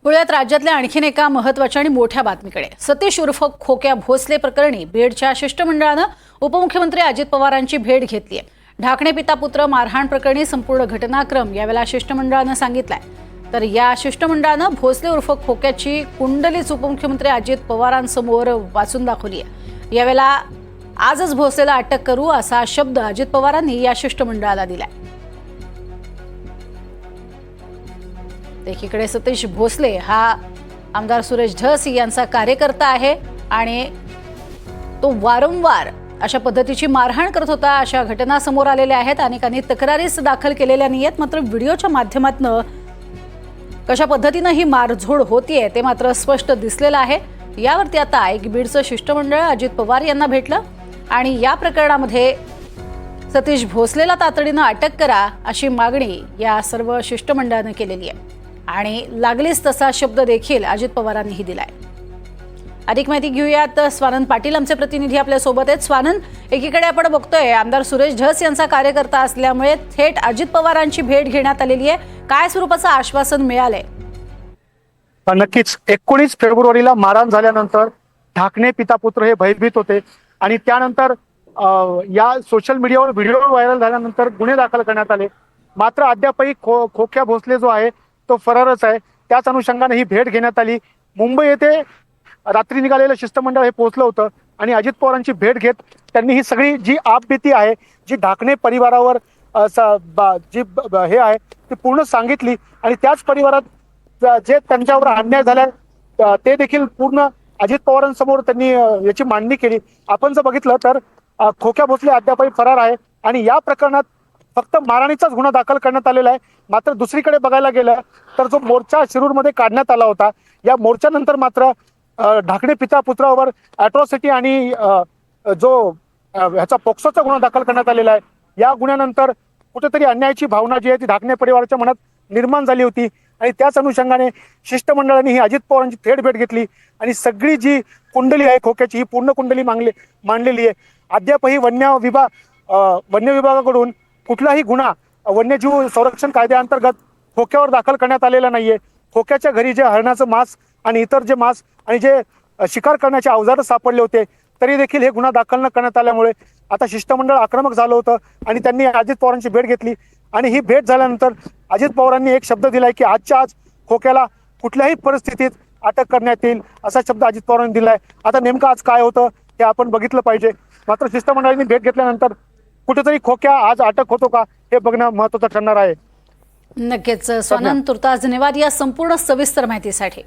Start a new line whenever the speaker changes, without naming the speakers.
पुण्यात राज्यातल्या आणखीन एका महत्त्वाच्या आणि मोठ्या बातमीकडे सतीश उर्फ खोक्या भोसले प्रकरणी बीडच्या शिष्टमंडळानं उपमुख्यमंत्री अजित पवारांची भेट घेतली आहे। ढाकणे पिता पुत्र मारहाण प्रकरणी संपूर्ण घटनाक्रम यावेळेला शिष्टमंडळानं सांगितलाय। तर या शिष्टमंडळानं भोसले उर्फ खोक्याची कुंडलीच उपमुख्यमंत्री अजित पवारांसमोर वाचून दाखवली आहे। यावेळेला आजच भोसलेला अटक करू असा शब्द अजित पवारांनी या शिष्टमंडळाला दिलाय। एकीकडे सतीश भोसले हा आमदार सुरेश धस यांचा कार्यकर्ता आहे आणि तो वारंवार अशा पद्धतीची मारहाण करत होता। अशा घटना समोर आलेल्या आहेत। अनेकांनी तक्रारीच दाखल केलेल्या नाहीयेत, मात्र व्हिडिओच्या माध्यमातून कशा पद्धतीने ही मारझोड होतीये ते मात्र स्पष्ट दिसलेलं आहे। यावरती आता एक बीडचं शिष्टमंडळ अजित पवार यांना भेटलं आणि या प्रकरणामध्ये सतीश भोसलेला तातडीनं अटक करा अशी मागणी या सर्व शिष्टमंडळानं केलेली आहे आणि लागलीच तसा शब्द देखील अजित पवारांनीही दिलाय। अधिक माहिती घेऊयात, स्वानंद पाटील आमचे प्रतिनिधी आपल्या सोबत आहेत। स्वानंद, एकीकडे आपण बघतोय आमदार सुरेश धस यांचा कार्यकर्ता असल्यामुळे थेट अजित पवारांची भेट घेण्यात आलेली आहे। काय स्वरूपाचं आश्वासन मिळालंय?
नक्कीच 19 फेब्रुवारीला मारहाण झाल्यानंतर ढाकणे पिता पुत्र हे भयभीत होते आणि त्यानंतर या सोशल मीडियावर व्हिडिओ व्हायरल झाल्यानंतर गुन्हे दाखल करण्यात आले। मात्र अद्यापही खोक्या भोसले जो आहे तो फरारच आहे। त्याच अनुषंगाने ही भेट घेण्यात आली। मुंबई येथे रात्री निघालेलं शिष्टमंडळ हे पोहोचलं होतं आणि अजित पवारांची भेट घेत त्यांनी ही सगळी जी आपबीती आहे, जी ढाकणे परिवारावर जी हे आहे ती पूर्ण सांगितली आणि त्याच परिवारात जे त्यांच्यावर अन्याय झाला ते देखील पूर्ण अजित पवारांसमोर त्यांनी याची मांडणी केली। आपण जर बघितलं तर खोक्या भोसले अद्यापही फरार आहे आणि या प्रकरणात फक्त मारहाणीचाच गुन्हा दाखल करण्यात आलेला आहे। मात्र दुसरीकडे बघायला गेलं तर जो मोर्चा शिरूरमध्ये काढण्यात आला होता, या मोर्चानंतर मात्र ढाकणे पिता पुत्रावर अॅट्रॉसिटी आणि जो ह्याचा पोक्सोचा गुन्हा दाखल करण्यात आलेला आहे। या गुन्ह्यानंतर कुठेतरी अन्यायाची भावना जी आहे ती ढाकणे परिवाराच्या मनात निर्माण झाली होती आणि त्याच अनुषंगाने शिष्टमंडळाने ही अजित पवारांची थेट भेट घेतली आणि सगळी जी कुंडली आहे खोक्याची ही पूर्ण कुंडली मांडलेली आहे। अद्यापही वन्य विभागाकडून कुठलाही गुन्हा वन्यजीव संरक्षण कायद्याअंतर्गत खोक्यावर दाखल करण्यात आलेला नाहीये। खोक्याच्या घरी जे हरणाचं मांस आणि इतर जे मांस आणि जे शिकार करण्याचे अवजार सापडले होते तरी देखील हे गुन्हा दाखल न करण्यात आल्यामुळे आता शिष्टमंडळ आक्रमक झालं होतं आणि त्यांनी अजित पवारांची भेट घेतली आणि ही भेट झाल्यानंतर अजित पवारांनी एक शब्द दिलाय की आजच्या आज खोक्याला कुठल्याही परिस्थितीत अटक करण्यात येईल असा शब्द अजित पवारांनी दिलाय। आता नेमकं आज काय होतं हे आपण बघितलं पाहिजे। मात्र शिष्टमंडळाने भेट घेतल्यानंतर कुठेतरी खोक्या आज अटक होतो का हे बघणं महत्त्वाचं ठरणार आहे।
नक्कीच स्वानंद, तुर्तास धन्यवाद या संपूर्ण सविस्तर माहितीसाठी।